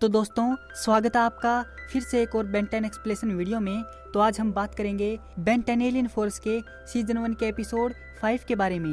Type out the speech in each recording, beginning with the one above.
तो दोस्तों स्वागत है आपका फिर से एक और बेन 10 एक्सप्लेनेशन वीडियो में। तो आज हम बात करेंगे बेन 10 एलियन फोर्स के सीजन 1 के एपिसोड 5 के बारे में।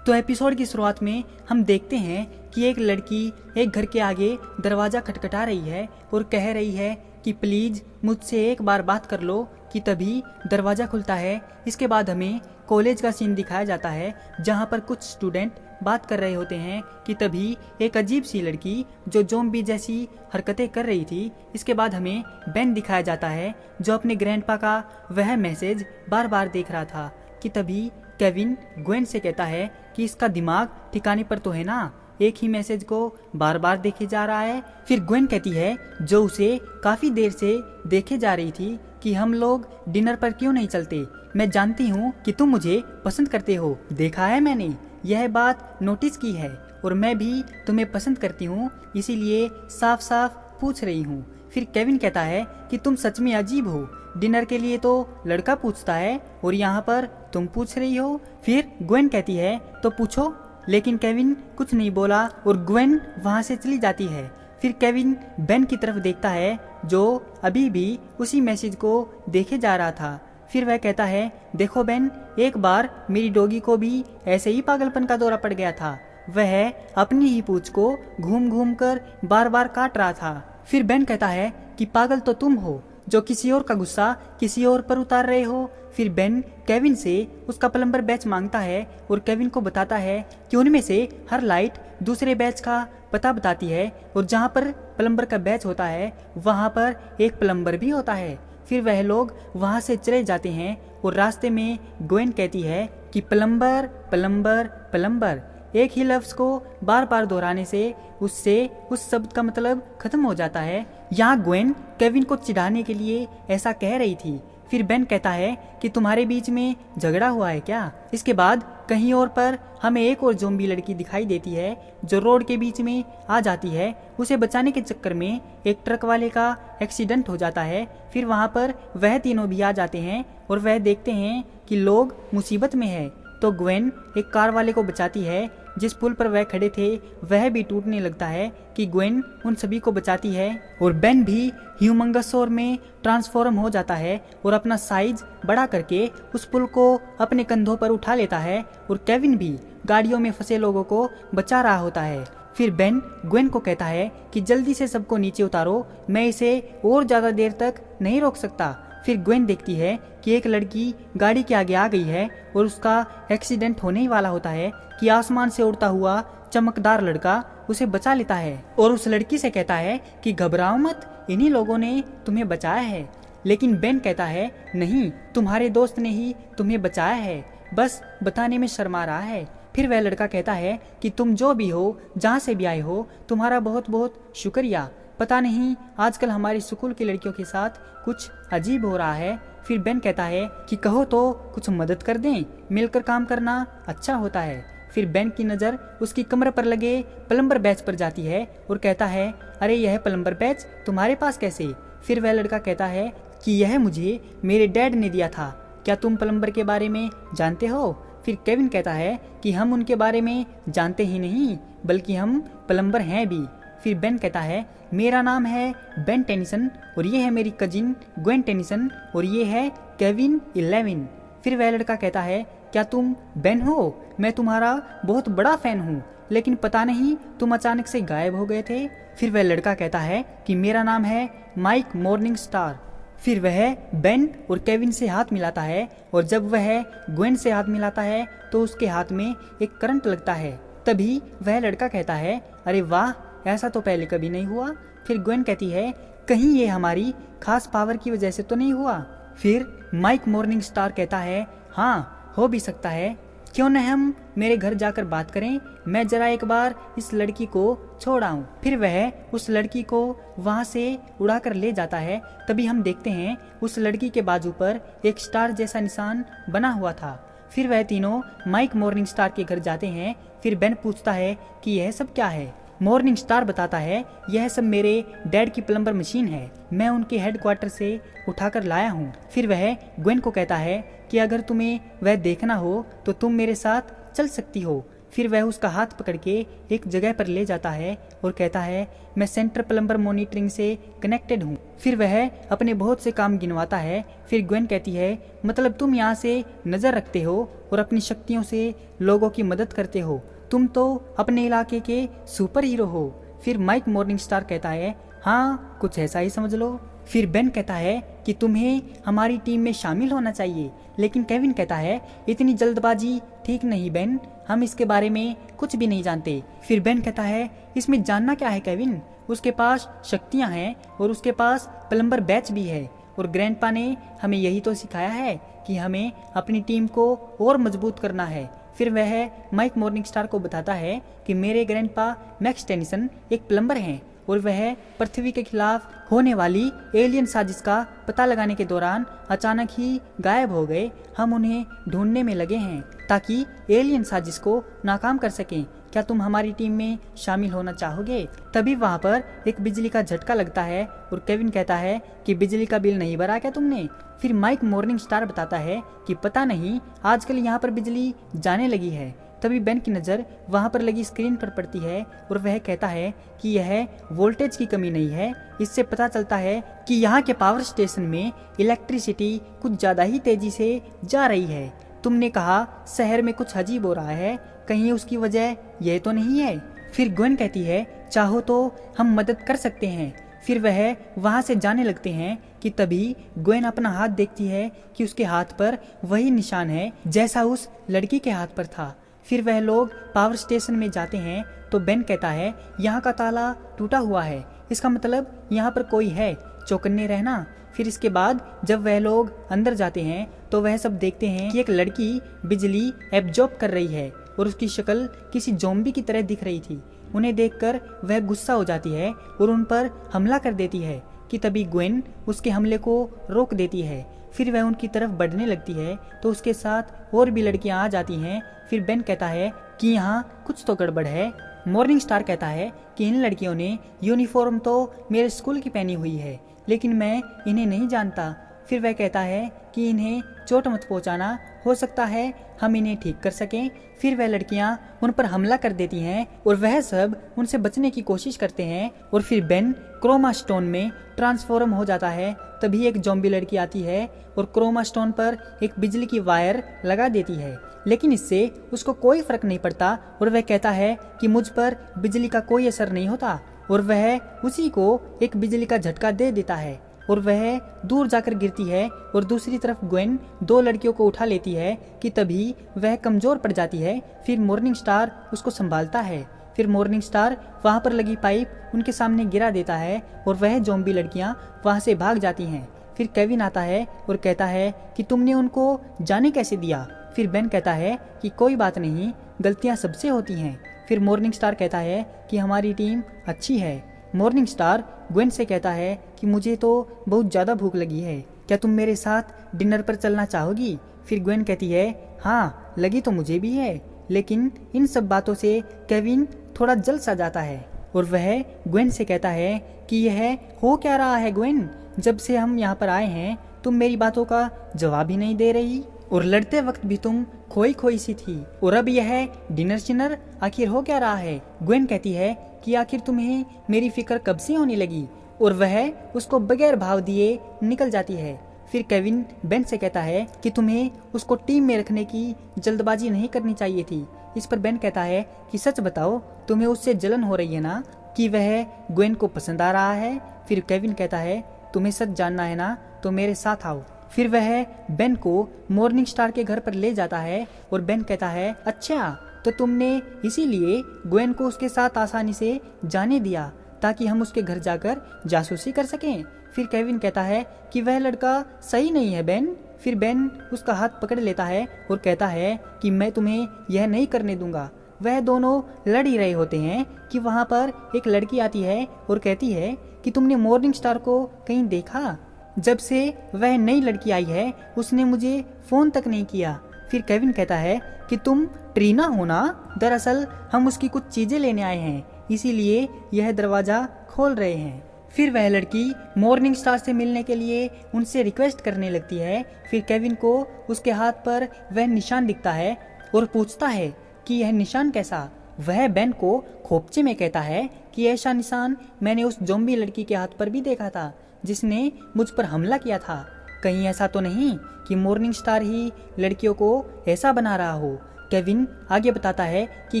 तो एपिसोड की शुरुआत में हम देखते हैं कि एक लड़की एक घर के आगे दरवाजा खटखटा रही है और कह रही है कि प्लीज मुझसे एक बार बात कर लो, कि तभी दरवाजा खुलता है। इसके बाद हमें कॉलेज का सीन दिखाया जाता है जहां पर कुछ स्टूडेंट बात कर रहे होते हैं कि तभी एक अजीब सी लड़की जो ज़ॉम्बी जैसी हरकतें कर रही थी। इसके बाद हमें बेन दिखाया जाता है जो अपने ग्रैंडपा का वह मैसेज बार बार देख रहा था कि तभी केविन ग्वेन से कहता है कि इसका दिमाग ठिकाने पर तो है ना, एक ही मैसेज को बार बार देखे जा रहा है। फिर ग्वेन कहती है जो उसे काफी देर से देखे जा रही थी कि हम लोग डिनर पर क्यों नहीं चलते, मैं जानती हूँ कि तुम मुझे पसंद करते हो, देखा है मैंने, यह बात नोटिस की है और मैं भी तुम्हें पसंद करती हूँ, इसीलिए साफ साफ पूछ रही हूँ। फिर केविन कहता है कि तुम सच में अजीब हो, डिनर के लिए तो लड़का पूछता है और यहाँ पर तुम पूछ रही हो। फिर ग्वेन कहती है तो पूछो, लेकिन केविन कुछ नहीं बोला और ग्वेन वहाँ से चली जाती है। फिर केविन बेन की तरफ देखता है जो अभी भी उसी मैसेज को देखे जा रहा था। फिर वह कहता है देखो बेन, एक बार मेरी डॉगी को भी ऐसे ही पागलपन का दौरा पड़ गया था, वह अपनी ही पूंछ को घूम घूम कर बार बार काट रहा था। फिर बेन कहता है कि पागल तो तुम हो जो किसी और का गुस्सा किसी और पर उतार रहे हो। फिर बेन केविन से उसका प्लम्बर बैच मांगता है और केविन को बताता है कि उनमें से हर लाइट दूसरे बैच का पता बताती है और जहाँ पर प्लम्बर का बैच होता है वहाँ पर एक प्लम्बर भी होता है। फिर वह लोग वहाँ से चले जाते हैं और रास्ते में ग्वेन कहती है कि प्लम्बर प्लम्बर प्लम्बर, एक ही लफ्ज को बार बार दोहराने से उससे उस शब्द का मतलब खत्म हो जाता है। यहाँ ग्वेन केविन को चिढ़ाने के लिए ऐसा कह रही थी। फिर बेन कहता है कि तुम्हारे बीच में झगड़ा हुआ है क्या। इसके बाद कहीं और पर हमें एक और ज़ॉम्बी लड़की दिखाई देती है जो रोड के बीच में आ जाती है। उसे बचाने के चक्कर में एक ट्रक वाले का एक्सीडेंट हो जाता है। फिर वहाँ पर वह तीनों भी आ जाते हैं और वह देखते हैं कि लोग मुसीबत में है। तो ग्वेन एक कार वाले को बचाती है, जिस पुल पर वह खड़े थे वह भी टूटने लगता है कि ग्वेन उन सभी को बचाती है। और बेन भी ह्यूमंगसोर में ट्रांसफॉर्म हो जाता है और अपना साइज बड़ा करके उस पुल को अपने कंधों पर उठा लेता है और केविन भी गाड़ियों में फंसे लोगों को बचा रहा होता है। फिर बेन ग्वेन को कहता है कि जल्दी से सबको नीचे उतारो, मैं इसे और ज्यादा देर तक नहीं रोक सकता। फिर ग्वेन देखती है कि एक लड़की गाड़ी के आगे आ गई है और उसका एक्सीडेंट होने ही वाला होता है कि आसमान से उड़ता हुआ चमकदार लड़का उसे बचा लेता है और उस लड़की से कहता है कि घबराओ मत, इन्हीं लोगों ने तुम्हें बचाया है। लेकिन बेन कहता है नहीं, तुम्हारे दोस्त ने ही तुम्हें बचाया है, बस बताने में शर्मा रहा है। फिर वह लड़का कहता है कि तुम जो भी हो, जहाँ से भी आए हो, तुम्हारा बहुत बहुत शुक्रिया, पता नहीं आजकल हमारी स्कूल की लड़कियों के साथ कुछ अजीब हो रहा है। फिर बेन कहता है कि कहो तो कुछ मदद कर दें, मिलकर काम करना अच्छा होता है। फिर बेन की नज़र उसकी कमर पर लगे प्लम्बर बैच पर जाती है और कहता है अरे यह प्लम्बर बैच तुम्हारे पास कैसे। फिर वह लड़का कहता है कि यह मुझे मेरे डैड ने दिया था, क्या तुम प्लम्बर के बारे में जानते हो। फिर केविन कहता है कि हम उनके बारे में जानते ही नहीं बल्कि हम प्लम्बर हैं भी। फिर बेन कहता है मेरा नाम है बेन टेनिसन और ये है मेरी कजिन ग्वेन टेनिसन और ये है केविन 11। फिर वह लड़का कहता है क्या तुम बेन हो, मैं तुम्हारा बहुत बड़ा फैन हूँ, लेकिन पता नहीं तुम अचानक से गायब हो गए थे। फिर वह लड़का कहता है कि मेरा नाम है माइक मॉर्निंग स्टार। फिर वह बेन और केविन से हाथ मिलाता है और जब वह ग्वेन से हाथ मिलाता है तो उसके हाथ में एक करंट लगता है। तभी वह लड़का कहता है अरे वाह, ऐसा तो पहले कभी नहीं हुआ। फिर ग्वेन कहती है कहीं ये हमारी खास पावर की वजह से तो नहीं हुआ। फिर माइक मॉर्निंग स्टार कहता है हाँ हो भी सकता है, क्यों न हम मेरे घर जाकर बात करें, मैं जरा एक बार इस लड़की को छोड़ आऊं। फिर वह उस लड़की को वहां से उड़ाकर ले जाता है। तभी हम देखते हैं उस लड़की के बाजू पर एक स्टार जैसा निशान बना हुआ था। फिर वह तीनों माइक मॉर्निंग स्टार के घर जाते हैं। फिर बेन पूछता है कि यह सब क्या है। मॉर्निंग स्टार बताता है, यह सब मेरे डैड की प्लम्बर मशीन है, मैं उनके हेडक्वार्टर से उठाकर लाया हूँ। फिर वह ग्वेन को कहता है कि अगर तुम्हें वह देखना हो तो तुम मेरे साथ चल सकती हो। फिर वह उसका हाथ पकड़ के एक जगह पर ले जाता है और कहता है, मैं सेंटर प्लम्बर मॉनिटरिंग से कनेक्टेड हूँ। फिर वह अपने बहुत से काम गिनवाता है। फिर ग्वेन कहती है, मतलब तुम यहाँ से नज़र रखते हो और अपनी शक्तियों से लोगों की मदद करते हो, तुम तो अपने इलाके के सुपर हीरो हो। फिर माइक मॉर्निंग स्टार कहता है, हाँ कुछ ऐसा ही समझ लो। फिर बेन कहता है कि तुम्हें हमारी टीम में शामिल होना चाहिए, लेकिन केविन कहता है, इतनी जल्दबाजी ठीक नहीं बेन, हम इसके बारे में कुछ भी नहीं जानते। फिर बेन कहता है, इसमें जानना क्या है केविन, उसके पास शक्तियां हैं और उसके पास प्लम्बर बैच भी है, और ग्रैंडपा ने हमें यही तो सिखाया है कि हमें अपनी टीम को और मजबूत करना है। फिर वह माइक मॉर्निंग स्टार को बताता है कि मेरे ग्रैंडपा मैक्स टेनिसन एक प्लम्बर हैं और वह पृथ्वी के खिलाफ होने वाली एलियन साजिश का पता लगाने के दौरान अचानक ही गायब हो गए। हम उन्हें ढूंढने में लगे हैं ताकि एलियन साजिश को नाकाम कर सकें। क्या तुम हमारी टीम में शामिल होना चाहोगे? तभी वहाँ पर एक बिजली का झटका लगता है और केविन कहता है कि बिजली का बिल नहीं भरा क्या तुमने? फिर माइक मॉर्निंग स्टार बताता है कि पता नहीं, आजकल यहाँ पर बिजली जाने लगी है। तभी बेन की नज़र वहाँ पर लगी स्क्रीन पर पड़ती है और वह कहता है कि यह वोल्टेज की कमी नहीं है, इससे पता चलता है कि यहाँ के पावर स्टेशन में इलेक्ट्रिसिटी कुछ ज़्यादा ही तेजी से जा रही है। तुमने कहा शहर में कुछ अजीब हो रहा है, कहीं उसकी वजह यह तो नहीं है? फिर ग्वेन कहती है, चाहो तो हम मदद कर सकते हैं। फिर वह वहाँ से जाने लगते हैं कि तभी ग्वेन अपना हाथ देखती है कि उसके हाथ पर वही निशान है जैसा उस लड़की के हाथ पर था। फिर वह लोग पावर स्टेशन में जाते हैं तो बेन कहता है, यहाँ का ताला टूटा हुआ है, इसका मतलब यहाँ पर कोई है, चौकन्ने रहना। फिर इसके बाद जब वह लोग अंदर जाते हैं तो वह सब देखते हैं कि एक लड़की बिजली एब्जॉर्ब कर रही है और उसकी शक्ल किसी ज़ॉम्बी की तरह दिख रही थी। उन्हें देखकर वह गुस्सा हो जाती है और उन पर हमला कर देती है कि तभी ग्वेन उसके हमले को रोक देती है। फिर वह उनकी तरफ बढ़ने लगती है तो उसके साथ और भी लड़कियां आ जाती हैं। फिर बेन कहता है कि यहाँ कुछ तो गड़बड़ है। मॉर्निंग स्टार कहता है कि इन लड़कियों ने यूनिफॉर्म तो मेरे स्कूल की पहनी हुई है, लेकिन मैं इन्हें नहीं जानता। फिर वह कहता है कि इन्हें चोट मत पहुंचाना, हो सकता है हम इन्हें ठीक कर सकें। फिर वह लड़कियां उन पर हमला कर देती हैं और वह सब उनसे बचने की कोशिश करते हैं और फिर बेन क्रोमा स्टोन में ट्रांसफॉर्म हो जाता है। तभी एक ज़ॉम्बी लड़की आती है और क्रोमा स्टोन पर एक बिजली की वायर लगा देती है, लेकिन इससे उसको कोई फर्क नहीं पड़ता और वह कहता है कि मुझ पर बिजली का कोई असर नहीं होता, और वह उसी को एक बिजली का झटका दे देता है और वह दूर जाकर गिरती है। और दूसरी तरफ ग्वेन दो लड़कियों को उठा लेती है कि तभी वह कमजोर पड़ जाती है। फिर मॉर्निंग स्टार उसको संभालता है। फिर मॉर्निंग स्टार वहाँ पर लगी पाइप उनके सामने गिरा देता है और वह ज़ॉम्बी लड़कियाँ वहाँ से भाग जाती हैं। फिर केविन आता है और कहता है कि तुमने उनको जाने कैसे दिया? फिर बेन कहता है कि कोई बात नहीं, गलतियाँ सबसे होती हैं। फिर मॉर्निंग स्टार कहता है कि हमारी टीम अच्छी है। मॉर्निंग स्टार ग्वेन से कहता है कि मुझे तो बहुत ज़्यादा भूख लगी है, क्या तुम मेरे साथ डिनर पर चलना चाहोगी? फिर ग्वेन कहती है, हाँ लगी तो मुझे भी है, लेकिन इन सब बातों से केविन थोड़ा जल सा जाता है और वह ग्वेन से कहता है कि यह हो क्या रहा है ग्वेन, जब से हम यहाँ पर आए हैं तुम मेरी बातों का जवाब ही नहीं दे रही और लड़ते वक्त भी तुम खोई खोई सी थी, और अब यह डिनर शिनर आखिर हो क्या रहा है? ग्वेन कहती है कि आखिर तुम्हें मेरी फिक्र कब से होने लगी, और वह उसको बगैर भाव दिए निकल जाती है। फिर केविन बेन से कहता है कि तुम्हें उसको टीम में रखने की जल्दबाजी नहीं करनी चाहिए थी। इस पर बेन कहता है कि सच बताओ, तुम्हें उससे जलन हो रही है ना कि वह ग्वेन को पसंद आ रहा है? फिर केविन कहता है तुम्हें सच जानना है ना तो मेरे साथ आओ। फिर वह बेन को मॉर्निंग स्टार के घर पर ले जाता है और बेन कहता है, अच्छा तो तुमने इसीलिए ग्वेन को उसके साथ आसानी से जाने दिया ताकि हम उसके घर जाकर जासूसी कर सकें। फिर केविन कहता है कि वह लड़का सही नहीं है बेन। फिर बेन उसका हाथ पकड़ लेता है और कहता है कि मैं तुम्हें यह नहीं करने दूंगा। वह दोनों लड़ ही रहे होते हैं कि वहाँ पर एक लड़की आती है और कहती है कि तुमने मॉर्निंग स्टार को कहीं देखा? जब से वह नई लड़की आई है उसने मुझे फोन तक नहीं किया। फिर केविन कहता है कि तुम ट्रीना हो ना, दरअसल हम उसकी कुछ चीजें लेने आए हैं, इसीलिए यह दरवाजा खोल रहे हैं। फिर वह लड़की मॉर्निंग स्टार से मिलने के लिए उनसे रिक्वेस्ट करने लगती है। फिर केविन को उसके हाथ पर वह निशान दिखता है और पूछता है कि यह निशान कैसा। वह बेन को खोपचे में कहता है कि ऐसा निशान मैंने उस ज़ॉम्बी लड़की के हाथ पर भी देखा था जिसने मुझ पर हमला किया था। कहीं ऐसा तो नहीं कि मॉर्निंग स्टार ही लड़कियों को ऐसा बना रहा हो। केविन आगे बताता है कि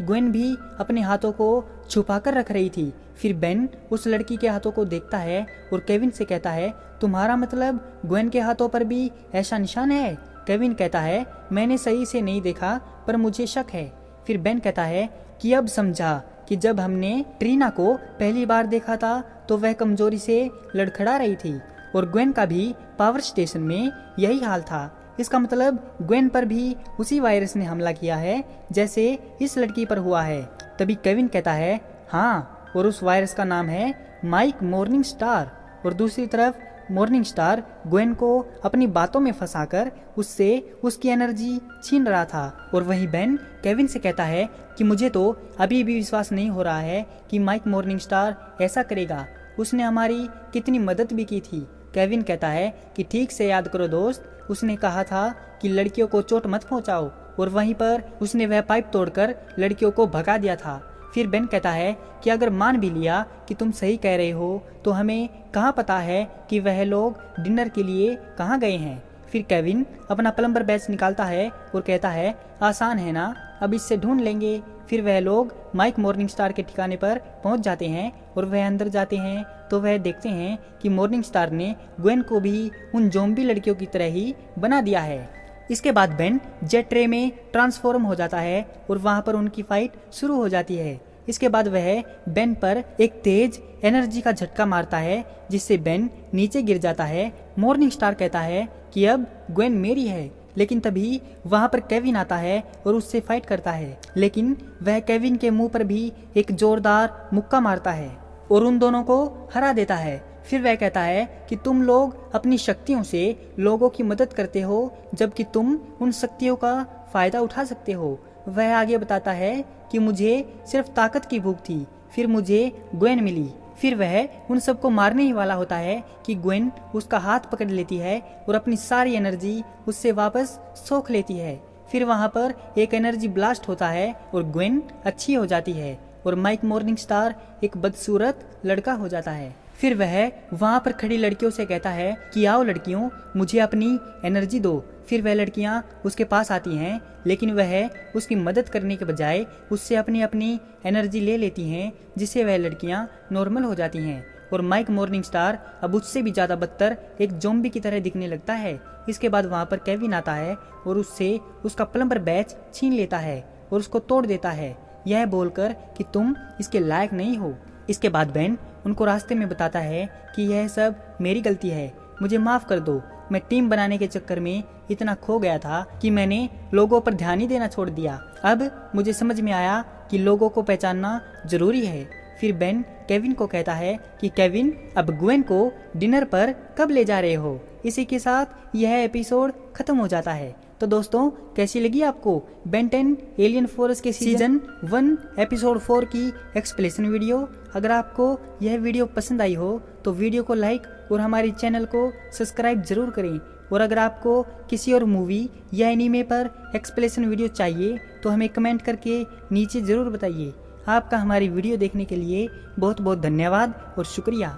ग्वेन भी अपने हाथों को छुपा कर रख रही थी। फिर बेन उस लड़की के हाथों को देखता है और केविन से कहता है, तुम्हारा मतलब ग्वेन के हाथों पर भी ऐसा निशान है? केविन कहता है, मैंने सही से नहीं देखा पर मुझे शक है। फिर बेन कहता है कि अब समझा कि जब हमने ट्रीना को पहली बार देखा था तो वह कमजोरी से लड़खड़ा रही थी और ग्वेन का भी पावर स्टेशन में यही हाल था। इसका मतलब ग्वेन पर भी उसी वायरस ने हमला किया है जैसे इस लड़की पर हुआ है। तभी केविन कहता है, हाँ, और उस वायरस का नाम है माइक मॉर्निंग स्टार। और दूसरी तरफ मॉर्निंग स्टार ग्वेन को अपनी बातों में फंसाकर उससे उसकी एनर्जी छीन रहा था। और वहीं बेन केविन से कहता है कि मुझे तो अभी भी विश्वास नहीं हो रहा है कि माइक मॉर्निंग स्टार ऐसा करेगा। उसने हमारी कितनी मदद भी की थी। केविन कहता है कि ठीक से याद करो दोस्त, उसने कहा था कि लड़कियों को चोट मत पहुंचाओ और वहीं पर उसने वह पाइप तोड़कर लड़कियों को भगा दिया था। फिर बेन कहता है कि अगर मान भी लिया कि तुम सही कह रहे हो तो हमें कहाँ पता है कि वह लोग डिनर के लिए कहाँ गए हैं। फिर केविन अपना प्लम्बर बैच निकालता है और कहता है, आसान है ना, अब इससे ढूंढ लेंगे। फिर वह लोग माइक मॉर्निंग स्टार के ठिकाने पर पहुंच जाते हैं और वह अंदर जाते हैं तो वह देखते हैं कि मॉर्निंग स्टार ने ग्वेन को भी उन ज़ॉम्बी लड़कियों की तरह ही बना दिया है। इसके बाद बेन जेट रे में ट्रांसफॉर्म हो जाता है और वहां पर उनकी फाइट शुरू हो जाती है। इसके बाद वह बेन पर एक तेज एनर्जी का झटका मारता है जिससे बेन नीचे गिर जाता है। मॉर्निंग स्टार कहता है कि अब ग्वेन मेरी है, लेकिन तभी वहां पर केविन आता है और उससे फाइट करता है, लेकिन वह केविन के मुंह पर भी एक जोरदार मुक्का मारता है और उन दोनों को हरा देता है। फिर वह कहता है कि तुम लोग अपनी शक्तियों से लोगों की मदद करते हो जबकि तुम उन शक्तियों का फायदा उठा सकते हो। वह आगे बताता है कि मुझे सिर्फ ताकत की भूख थी, फिर मुझे ग्वेन मिली। फिर वह उन सबको मारने ही वाला होता है कि ग्वेन उसका हाथ पकड़ लेती है और अपनी सारी एनर्जी उससे वापस सोख लेती है। फिर वहां पर एक एनर्जी ब्लास्ट होता है और ग्वेन अच्छी हो जाती है और माइक मॉर्निंग स्टार एक बदसूरत लड़का हो जाता है। फिर वह वहां पर खड़ी लड़कियों से कहता है कि आओ लड़कियों, मुझे अपनी एनर्जी दो। फिर वह लड़कियां उसके पास आती हैं, लेकिन वह उसकी मदद करने के बजाय उससे अपनी अपनी एनर्जी ले लेती हैं, जिससे वह लड़कियां नॉर्मल हो जाती हैं और माइक मॉर्निंग स्टार अब उससे भी ज़्यादा बदतर एक ज़ॉम्बी की तरह दिखने लगता है। इसके बाद वहाँ पर केविन आता है और उससे उसका प्लम्बर बैच छीन लेता है और उसको तोड़ देता है, यह बोलकर कि तुम इसके लायक नहीं हो। इसके बाद बेन उनको रास्ते में बताता है कि यह सब मेरी गलती है, मुझे माफ़ कर दो। मैं टीम बनाने के चक्कर में इतना खो गया था कि मैंने लोगों पर ध्यान ही देना छोड़ दिया। अब मुझे समझ में आया कि लोगों को पहचानना जरूरी है। फिर बेन केविन को कहता है कि केविन, अब ग्वेन को डिनर पर कब ले जा रहे हो। इसी के साथ यह एपिसोड खत्म हो जाता है। तो दोस्तों, कैसी लगी आपको बेन 10 एलियन फोर्स के सीजन 1 एपिसोड 4 की एक्सप्लेनेशन वीडियो? अगर आपको यह वीडियो पसंद आई हो तो वीडियो को लाइक और हमारे चैनल को सब्सक्राइब जरूर करें। और अगर आपको किसी और मूवी या एनीमे पर एक्सप्लेनेशन वीडियो चाहिए तो हमें कमेंट करके नीचे ज़रूर बताइए। आपका हमारी वीडियो देखने के लिए बहुत बहुत धन्यवाद और शुक्रिया।